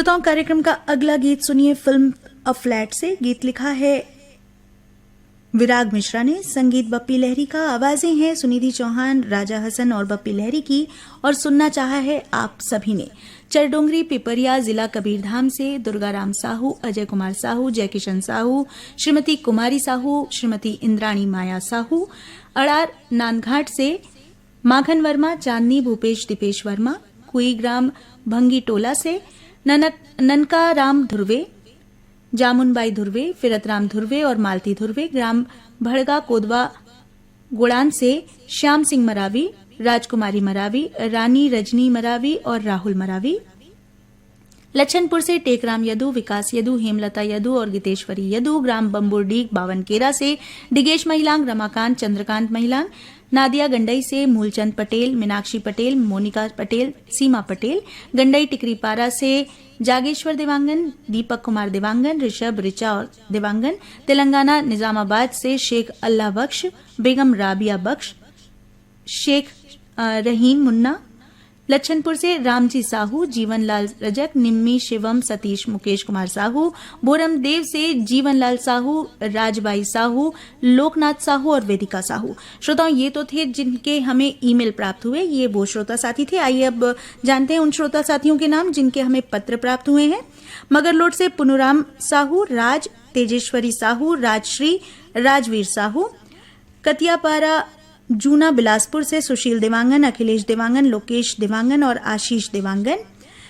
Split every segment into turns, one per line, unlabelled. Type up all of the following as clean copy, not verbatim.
श्रोताओं, कार्यक्रम का अगला गीत सुनिए फिल्म अ फ्लैट से। गीत लिखा है विराग मिश्रा ने, संगीत बप्पी लहरी का, आवाजें हैं सुनिधि चौहान, राजा हसन और बप्पी लहरी की, और सुनना चाहा है आप सभी ने। चरडोंगरी पिपरिया जिला कबीरधाम से दुर्गाराम साहू, अजय कुमार साहू, जयकिशन साहू, श्रीमती कुमारी साहू, श्रीमती इंद्राणी माया साहू। अड़ार नानघाट से माखन वर्मा, चांदनी भूपेश दीपेश वर्मा। कुईग्राम भंगी टोला से ननका राम धुर्वे, जामुनबाई धुर्वे, फिरतराम धुर्वे और मालती धुर्वे। ग्राम भड़गा कोदवा गुड़ान से श्याम सिंह मरावी, राजकुमारी मरावी, रानी रजनी मरावी और राहुल मरावी। लच्छनपुर से टेकराम यदू, विकास यदू, हेमलता यदू और गीतेश्वरी यदू। ग्राम बम्बुरडीग बावनकेरा से डिगेश महिलांग, रमाकांत चंद्रकांत महिलांग। नादिया गंडई से मूलचंद पटेल, मीनाक्षी पटेल, मोनिका पटेल, सीमा पटेल। गंडई टिकरीपारा से जागेश्वर देवांगन, दीपक कुमार देवांगन, ऋषभ रिचा और देवांगन। तेलंगाना निजामाबाद से शेख अल्लाह बख्श, बेगम राबिया बख्श, शेख रहीम मुन्ना। लच्छनपुर से रामजी साहू, जीवनलाल रजक, निम्मी शिवम, सतीश मुकेश कुमार साहू। बोरमदेव से जीवनलाल साहू, राजबाई साहू, लोकनाथ साहू और वेदिका साहू। श्रोताओं, ये तो थे जिनके हमें ईमेल प्राप्त हुए, ये वो श्रोता साथी थे। आइए अब जानते हैं उन श्रोता साथियों के नाम जिनके हमें पत्र प्राप्त हुए हैं। मगरलोड से पुनुराम साहू, राज, तेजेश्वरी साहू, राजश्री, राजवीर साहू। कतियापारा जूना बिलासपुर से सुशील देवांगन, अखिलेश देवांगन, लोकेश देवांगन और आशीष देवांगन।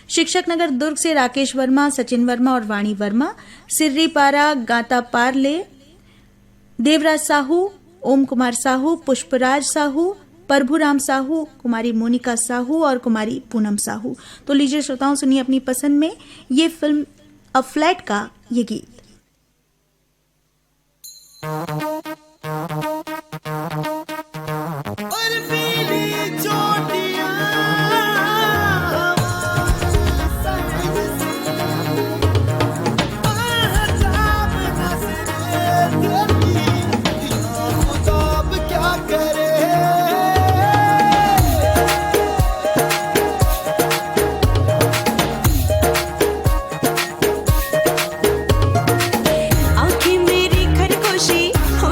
शिक्षक नगर दुर्ग से राकेश वर्मा, सचिन वर्मा और वाणी वर्मा। सिर्रीपारा गाता पारले देवराज साहू, ओम कुमार साहू, पुष्पराज साहू, प्रभुराम साहू, कुमारी मोनिका साहू और कुमारी पूनम साहू। तो लीजिए श्रोताओं, सुनिए अपनी पसंद में ये फिल्म अ फ्लैट का ये गीत।
आंखें मेरी खरगोशी हो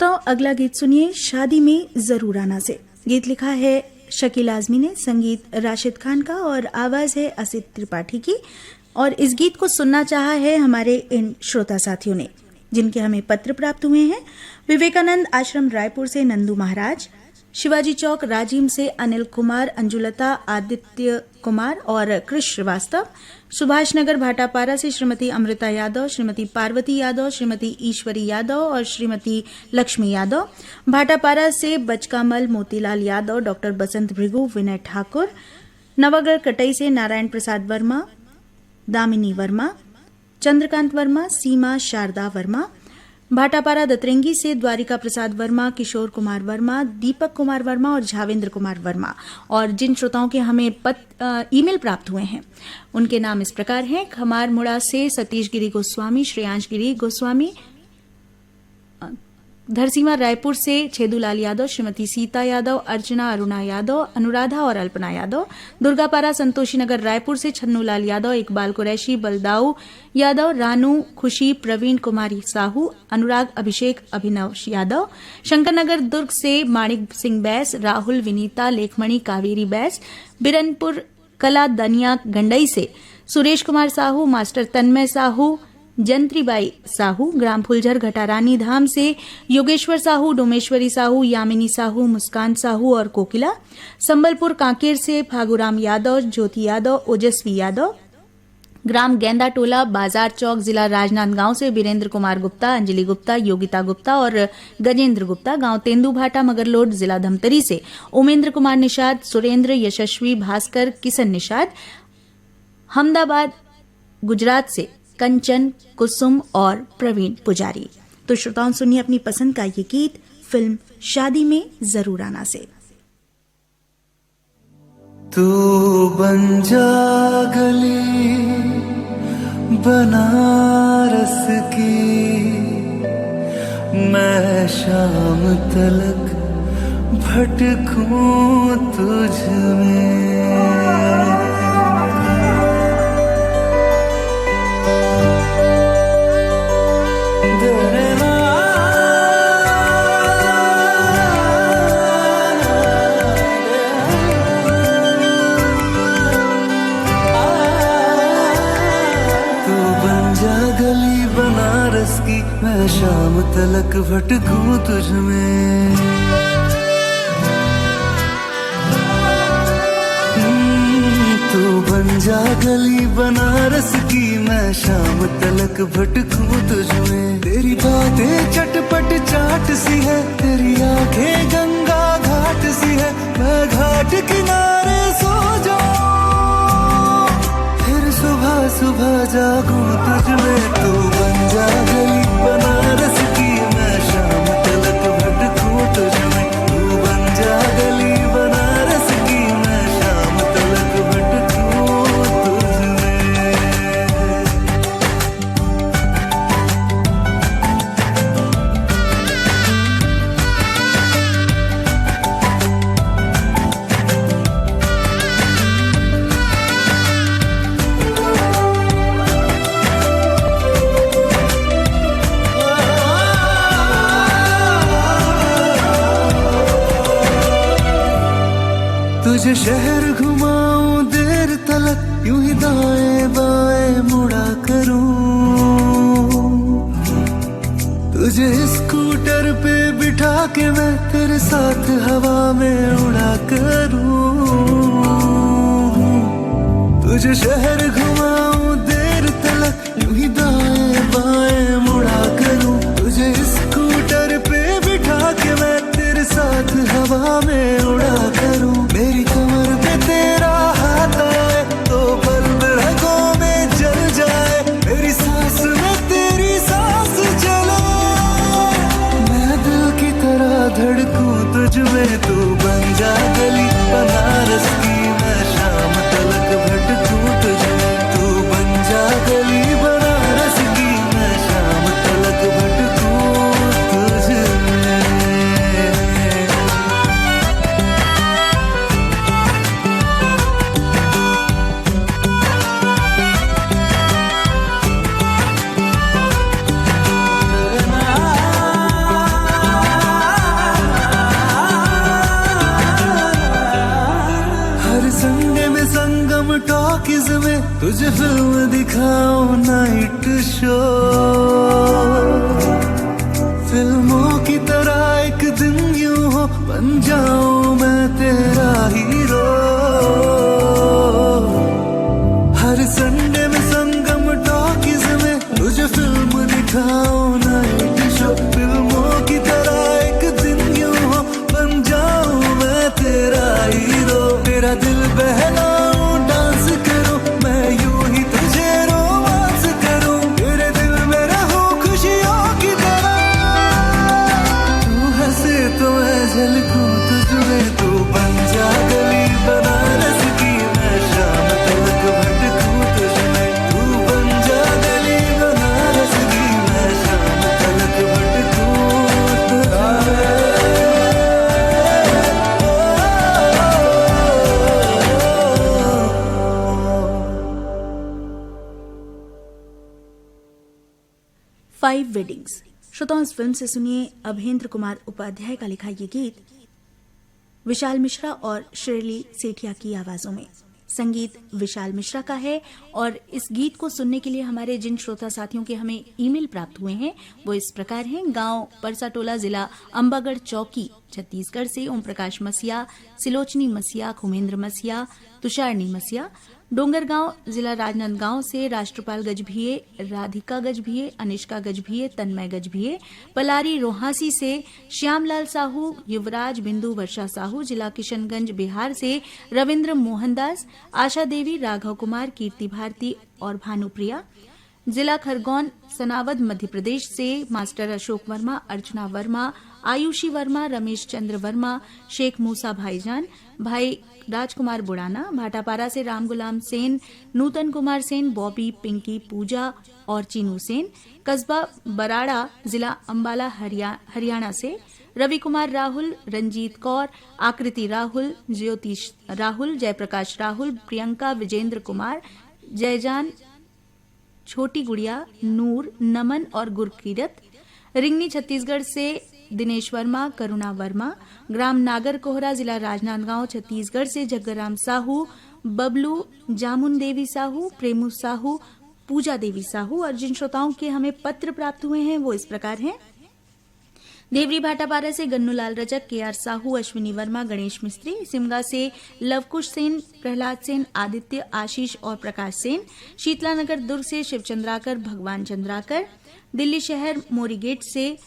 श्रोताओं, अगला गीत सुनिए शादी में जरूर आना से। गीत लिखा है शकील आजमी ने, संगीत राशिद खान का और आवाज है असित त्रिपाठी की। और इस गीत को सुनना चाहा है हमारे इन श्रोता साथियों ने, जिनके हमें पत्र प्राप्त हुए हैं। विवेकानंद आश्रम रायपुर से नंदू महाराज, शिवाजी चौक राजीव से अनिल कुमार, अंजुलता, आदित्य कुमार और कृष श्रीवास्तव, सुभाष नगर भाटापारा से श्रीमती अमृता यादव, श्रीमती पार्वती यादव, श्रीमती ईश्वरी यादव और श्रीमती लक्ष्मी यादव, भाटापारा से बचकामल मोतीलाल यादव, डॉक्टर बसंत भृगु, विनय ठाकुर, नवागढ़ कटई से नारायण प्रसाद वर्मा, दामिनी वर्मा, चंद्रकांत वर्मा, सीमा शारदा वर्मा, भाटापारा दतरंगी से द्वारिका प्रसाद वर्मा, किशोर कुमार वर्मा, दीपक कुमार वर्मा और झावेंद्र कुमार वर्मा। और जिन श्रोताओं के हमें ईमेल प्राप्त हुए हैं उनके नाम इस प्रकार हैं। खमार मुड़ा से सतीश गिरी गोस्वामी, श्रेयांश गिरी गोस्वामी, धरसीमा रायपुर से छेदूलाल यादव, श्रीमती सीता यादव, अर्चना अरुणा यादव, अनुराधा और अल्पना यादव, दुर्गापारा संतोषी नगर रायपुर से छन्नूलाल यादव, इकबाल कुरैशी, बलदाऊ यादव, रानू खुशी, प्रवीण कुमारी साहू, अनुराग अभिषेक, अभिनव यादव, शंकरनगर दुर्ग से माणिक सिंह बैस, राहुल, विनीता, लेखमणि, कावेरी बैस, बिरनपुर कला दनिया गंडई से सुरेश कुमार साहू, मास्टर तन्मय साहू, जंत्रीबाई साहू, ग्राम फुलझर घटारानी धाम से योगेश्वर साहू, डोमेश्वरी साहू, यामिनी साहू, मुस्कान साहू और कोकिला, संबलपुर कांकेर से फागुराम यादव, ज्योति यादव, ओजस्वी यादव, ग्राम गेंदा टोला, बाजार चौक, जिला राजनांदगांव से वीरेंद्र कुमार गुप्ता, अंजलि गुप्ता, योगिता गुप्ता और गजेंद्र गुप्ता, गांव तेंदुभाटा मगरलोड, जिला धमतरी से उमेंद्र कुमार निषाद, सुरेंद्र, यशस्वी, भास्कर, किशन निषाद, हमदाबाद गुजरात से कंचन, कुसुम और प्रवीण पुजारी। तो श्रोताओं, सुनिए अपनी पसंद का ये गीत फिल्म शादी में जरूर आना से।
तू बन जा गली बनारस की, मैं शाम तलक भटकूं तुझ में। मैं शाम तलक भटकूं तुझ में। तू बन जा गली बनारस की, मैं शाम तलक भटकूं तुझ में। तेरी बातें चटपट चाट सी है, तेरी आंखें गंगा घाट सी है। मैं घाट किनारे सो जाऊं, फिर सुबह सुबह जागूं तुझ में। तू बन जा गली बनारस की, मैं शाम तलक भटकूं तुझ में। तू बन जा गली बनारस की, मैं शाम तलक भटकूं तुझ में। तुझे शहर घुमाऊं देर तलक, यूं ही दाएं बाएं मुड़ा करूं। तुझे स्कूटर पे बिठा के मैं तेरे साथ हवा में उड़ा करूं। तुझे शहर घुमाऊं देर तलक, यूं ही दाएं बाएं मुड़ा करूं। तुझे स्कूटर पे बिठा के मैं तेरे साथ हवा में उड़ा करूं। मेरी कमर पे तेरा हाथ आए तो बल्ब रगों में जल जाए। मेरी सांस में तेरी सांस चले, मैं दिल की तरह धड़कूं तुझ में। तू बन जा गली बनारस की, मैं शाम तलक भटकूं तुझ में। तू बन जा गली बनारस की, मैं शाम तलक भटकूं तुझ में। टॉकीज में तुझे फिल्म दिखाऊं नाइट शो, फिल्मों की तरह एक दिन यूं हो बन जाऊं मैं तेरा हीरो। हर संडे में संगम टॉकीज में तुझे फिल्म दिखाऊं नाइट शो, फिल्मों की तरह एक दिन यूं हो बन जाऊं मैं तेरा हीरो। तेरा दिल बहलाऊं डांस करूं मैं यूं ही तुझे रोमांस करूं, तेरे दिल में रहूं खुशियों की तरह। तू हंसे तो मैं झलकूं तुझमें, तू बन जा गली बनारस की, मैं शाम तलक भटकूं तुझमें। तू बन जा गली बनारस की, मैं शाम तलक भटकूं तुझमें।
5 वेडिंग्स। श्रोताओं, इस फिल्म से सुनिए अभेंद्र कुमार उपाध्याय का लिखा ये गीत विशाल मिश्रा और श्रेली सेठिया की आवाजों में। संगीत विशाल मिश्रा का है और इस गीत को सुनने के लिए हमारे जिन श्रोता साथियों के हमें ईमेल प्राप्त हुए हैं वो इस प्रकार हैं। गांव परसाटोला, जिला अंबागढ़ चौकी, छत्तीसगढ़ से ओम प्रकाश मसिया, सिलोचनी मसिया, खुमेंद्र मसिया, तुषारनी मसिया। डोंगरगांव, जिला राजनांदगांव से राष्ट्रपाल गजभिये, राधिका गजभिये, अनिष्का गजभिये, तन्मय गजभिये। पलारी रोहासी से श्यामलाल साहू, युवराज, बिंदु, वर्षा साहू। जिला किशनगंज, बिहार से रविंद्र मोहनदास, आशा देवी, राघव कुमार, कीर्ति भारती और भानुप्रिया। जिला खरगोन, सनावद, मध्य प्रदेश से मास्टर अशोक वर्मा, अर्चना वर्मा, आयुषी वर्मा, रमेश चंद्र वर्मा, शेख मूसा भाईजान, भाई राजकुमार बुड़ाना। भाटापारा से राम गुलाम सेन, नूतन कुमार सेन, बॉबी, पिंकी, पूजा और चीनू सेन। कस्बा बराड़ा, जिला अंबाला, हरियाणा से रवि कुमार राहुल, रंजीत कौर, आकृति राहुल, ज्योतिष राहुल, जयप्रकाश राहुल, प्रियंका, विजेंद्र कुमार, जयजान, छोटी गुड़िया, नूर, नमन और गुरकीरत। रिंगनी, छत्तीसगढ़ से दिनेश वर्मा, करुणा वर्मा। ग्राम नागर कोहरा, जिला राजनांदगांव, छत्तीसगढ़ से जग्गराम साहू, बबलू, जामुन देवी साहू, प्रेमू साहू, पूजा देवी साहू। और जिन श्रोताओं के हमें पत्र प्राप्त हुए हैं वो इस प्रकार हैं। देवरी भाटापारा से गन्नूलाल रजक, केआर साहू, अश्विनी वर्मा, गणेश मिस्त्री। सिमगा से लवकुश सेन, प्रहलाद सेन, आदित्य, आशीष और प्रकाश सेन। शीतलानगर दुर्ग से शिवचंद्राकर, भगवान चंद्राकर। दिल्ली शहर मोरी गेट से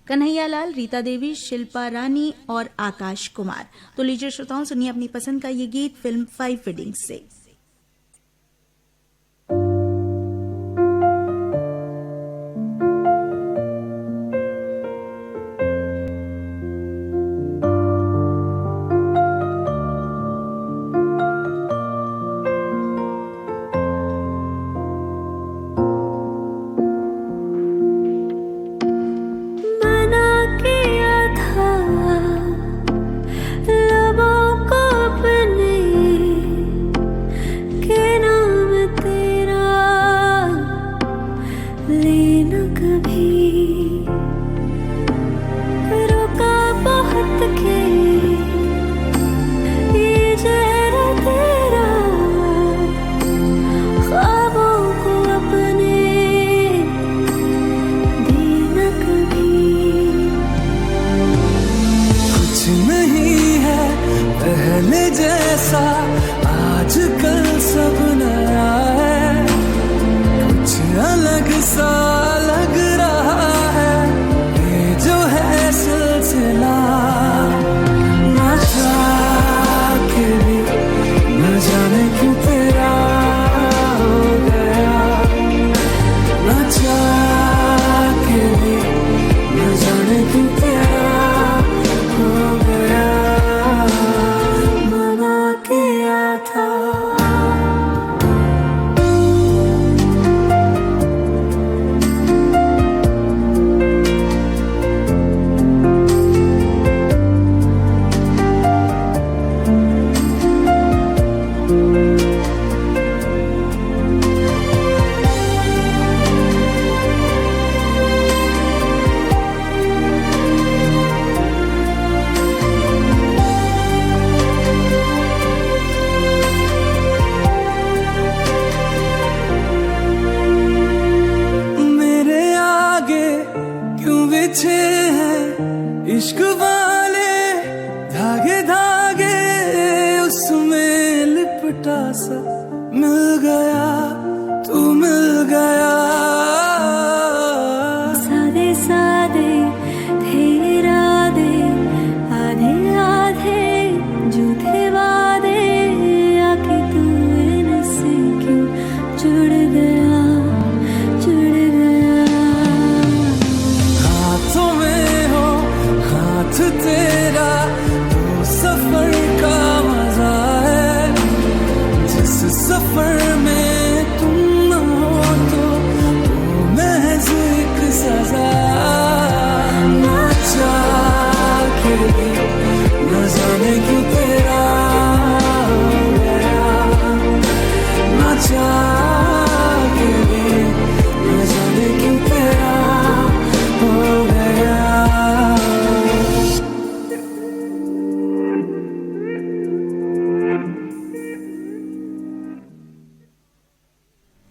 कन्हैयालाल, रीता देवी, शिल्पा रानी और आकाश कुमार। तो लीजिए श्रोताओं, सुनिए अपनी पसंद का ये गीत फिल्म 5 वेडिंग्स से।
धागे धागे उसमें लिपटा सा मिल गया, तू मिल गया।
सादे सादे थे इरादे, आधे आधे झूठे वादे, आके तू इनसे क्यों जुड़ गया, जुड़ गया।
हाथों में हो हाथ तेरा, तो सफर का मजा है। जिस सफर में तुम न हो तो महज एक सजा। ना चाह के भी न जाने क्यों तेरा हो गया, ना चाह के भी न जाने क्यों तेरा हो गया।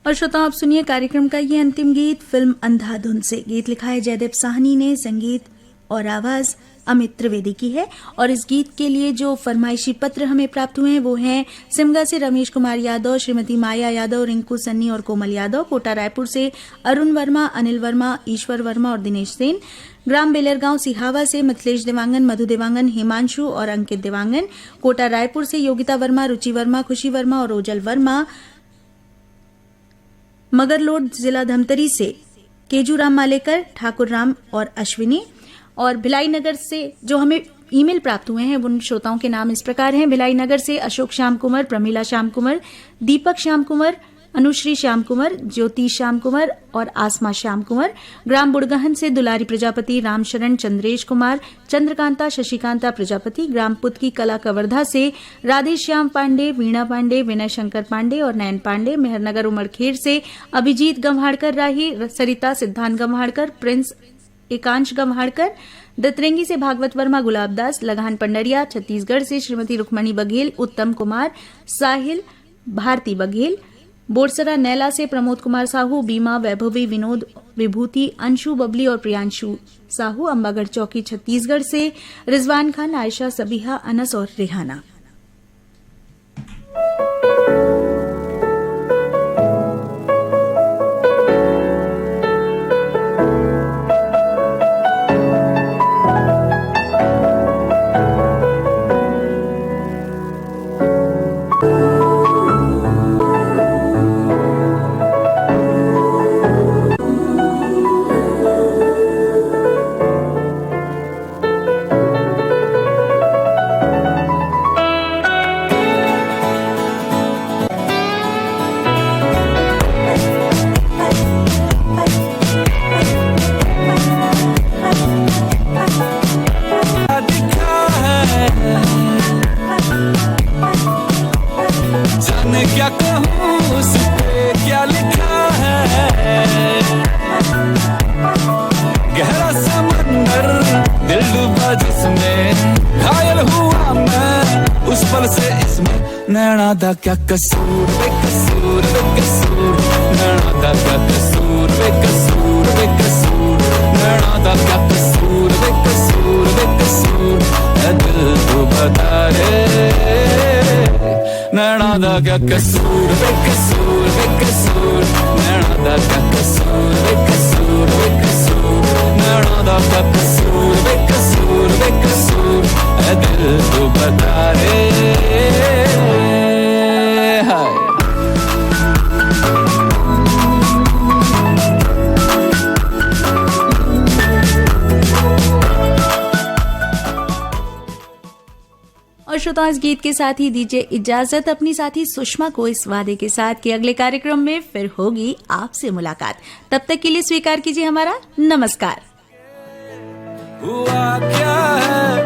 और श्रोताओं, आप सुनिए कार्यक्रम का ये अंतिम गीत फिल्म अंधाधुन से। गीत लिखा है जयदेव साहनी ने, संगीत और आवाज अमित त्रिवेदी की है। और इस गीत के लिए जो फरमाइशी पत्र हमें प्राप्त हुए हैं वो हैं सिमगा से रमेश कुमार यादव, श्रीमती माया यादव, रिंकू सन्नी और कोमल यादव, कोटा रायपुर से अरुण वर्मा, अनिल वर्मा, ईश्वर वर्मा और दिनेश सेन, ग्राम बेलरगांव सिहावा से मिथिलेश देवांगन, मधु देवांगन, हिमांशु और अंकित देवांगन, कोटा रायपुर से योगिता वर्मा, रुचि वर्मा, खुशी वर्मा और ओजल वर्मा, मगरलोड जिला धमतरी से केजूराम मालेकर, ठाकुर राम और अश्विनी, और भिलाई नगर से जो हमें ईमेल प्राप्त हुए हैं उन श्रोताओं के नाम इस प्रकार हैं। भिलाई नगर से अशोक श्याम कुमार, प्रमीला श्याम कुमार, दीपक श्याम कुमार, अनुश्री श्याम कुमार, ज्योति श्याम कुमार और आसमा श्याम कुमार, ग्राम बुड़गहन से दुलारी प्रजापति, रामशरण, चंद्रेश कुमार, चंद्रकांता, शशिकांता प्रजापति, ग्राम पुतकी कला कवर्धा से राधे श्याम पांडे, वीणा पांडे, विनय शंकर पांडे और नयन पांडे, मेहरनगर उमड़खेड़ से अभिजीत गम्हाड़कर राही, सरिता सिद्धांत गम्हाड़कर, प्रिंस एकांश गम्हाड़कर, दतरेंगी से भागवत वर्मा, गुलाबदास, लगान पंडरिया, छत्तीसगढ़ से श्रीमती रुक्मणी बघेल, उत्तम कुमार, साहिल, भारती बघेल, बोरसरा नैला से प्रमोद कुमार साहू, बीमा, वैभवी, विनोद, विभूति, अंशु, बबली और प्रियांशु साहू, अंबागढ़ चौकी छत्तीसगढ़ से रिजवान खान, आयशा, सबीहा, अनस और रेहाना।
क्या कहूँ उस पे क्या लिखा है, गहरा समंदर दिल डूबा जिसमें, घायल हुआ मैं उस पल से इसमें। नैना दा क्या कसूर, बेकसूर बेकसूर, नैना दा क्या कसूर, बेकसूर बेकसूर, नैना दा क्या कसूर, बेकसूर बेकसूर, ऐ दिल तो बता रे, नैना दा क्या कसूर, बेकसूर बेकसूर, नैना दा क्या कसूर, बेकसूर बेकसूर, नैना दा क्या कसूर, बेकसूर बेकसूर, ऐ दिल तो बता रे। हाय
और श्रोताओं, इस गीत के साथ ही दीजिए इजाजत अपनी साथी सुषमा को इस वादे के साथ कि अगले कार्यक्रम में फिर होगी आपसे मुलाकात। तब तक के लिए स्वीकार कीजिए हमारा नमस्कार।
हुआ क्या है